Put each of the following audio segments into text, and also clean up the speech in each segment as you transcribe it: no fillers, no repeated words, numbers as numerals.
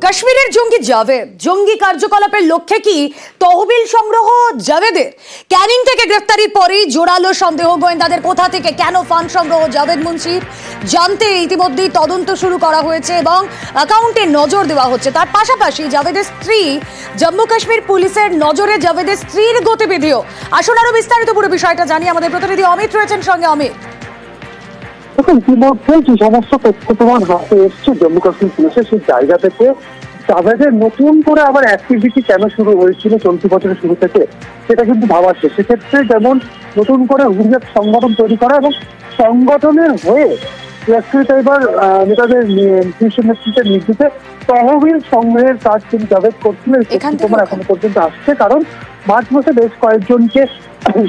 কাশ্মীরের জঙ্গি জাভেদ জঙ্গি কার্যকলাপের লক্ষ্যে কি তহবিল সংগ্রহ জাভেদের? ক্যানিং থেকে গ্রেফতারির পরেই জোরালো সন্দেহ গোয়েন্দাদের, কোথা থেকে কেন ফান্ড সংগ্রহ জাভেদ মুন্সির জানতে ইতিমধ্যেই তদন্ত শুরু করা হয়েছে এবং অ্যাকাউন্টে নজর দেওয়া হচ্ছে। তার পাশাপাশি জাভেদের স্ত্রী, জম্মু কাশ্মীর পুলিশের নজরে জাভেদের স্ত্রীর গতিবিধিও। আসুন আরো বিস্তারিত পুরো বিষয়টা জানি, আমাদের প্রতিনিধি অমিত রয়েছেন সঙ্গে। অমিত, ইতিমধ্যে যে সমস্ত তথ্য প্রমাণ হাতে এসছে জম্মু কাশ্মীর পুলিশের, সেই জায়গা থেকে জাভেদের নতুন করে আবার অ্যাক্টিভিটি কেন শুরু হয়েছিল চলতি বছরের শুরু থেকে সেটা কিন্তু ভাবা আসছে। সেক্ষেত্রে যেমন নতুন করে হুরিয়াত সংগঠন তৈরি করা এবং সংগঠনের হয়ে এবার নেতাদের নেতৃত্বের নির্দেশে তহবিল সংগ্রহের কাজ কিন্তু জাভেদ করছিলেন। তোমার এখনো পর্যন্ত আসছে, কারণ মার্চ মাসে বেশ কয়েকজনকে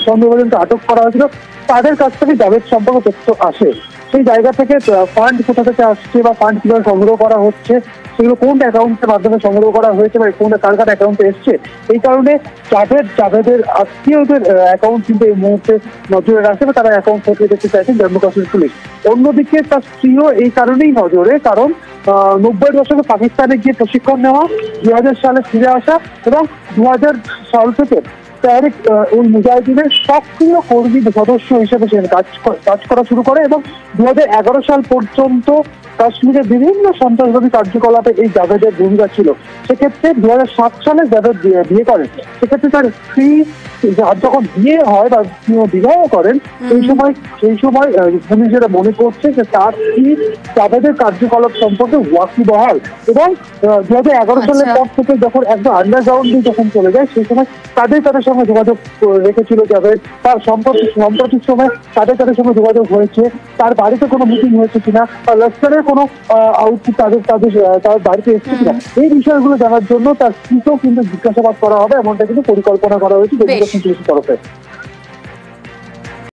সন্দেহভাজন আটক করা হয়েছিল, তাদের কাছ থেকে জাভেদ সম্পর্কে তথ্য আসে। সেই জায়গা থেকে ফান্ড কোথা থেকে আসছে বা ফান্ড কিভাবে সংগ্রহ করা হচ্ছে, সেগুলো কোন অ্যাকাউন্টের মাধ্যমে সংগ্রহ করা হয়েছে বা কোন কার অ্যাকাউন্টে এসছে, এই কারণে জাভেদের আত্মীয়দের অ্যাকাউন্ট কিন্তু এই মুহূর্তে নজরে রাখছে বা তারা অ্যাকাউন্ট খতিয়ে দেখতে চাইছেন জম্মু কাশ্মীর পুলিশ। অন্যদিকে তার স্ত্রীও এই কারণেই নজরে, কারণ 90 দশকে পাকিস্তানে গিয়ে প্রশিক্ষণ নেওয়া, 2000 সালে ফিরে আসা এবং 2000 সাল থেকে তারিক উল মুজাহিদিনের সক্রিয় কর্মী সদস্য হিসেবে সে কাজ করা শুরু করে এবং 2011 সাল পর্যন্ত কাশ্মীরের বিভিন্ন সন্ত্রাসবাদী কার্যকলাপে এই জাভেদের ভূমিকা ছিল। সেক্ষেত্রে 2007 সালে জাভেদ বিয়ে করেন। সেক্ষেত্রে তার স্ত্রী যখন বিয়ে হয় বা বিবাহ করেন, সেই সময় পুলিশ যেটা মনে করছে যে তার স্ত্রী জাভেদের কার্যকলাপ সম্পর্কে ওয়াকিবহাল এবং 2011 সালের পর থেকে যখন একদম আন্ডারগ্রাউন্ডে যখন চলে যায়, সেই সময় তাদের সঙ্গে যোগাযোগ রেখেছিল জাভেদ। তার সাম্প্রতিক সময় তাদের সঙ্গে যোগাযোগ হয়েছে, তার বাড়িতে কোনো মিটিং হয়েছে কিনা বা লস্করের কোনো আউটপুট তার বাড়িতে এসছে কিনা, এই বিষয়গুলো জানার জন্য তার স্ত্রীকেও কিন্তু জিজ্ঞাসাবাদ করা হবে, এমনটা কিন্তু পরিকল্পনা করা হয়েছে জম্মু কাশ্মীর পুলিশের তরফে।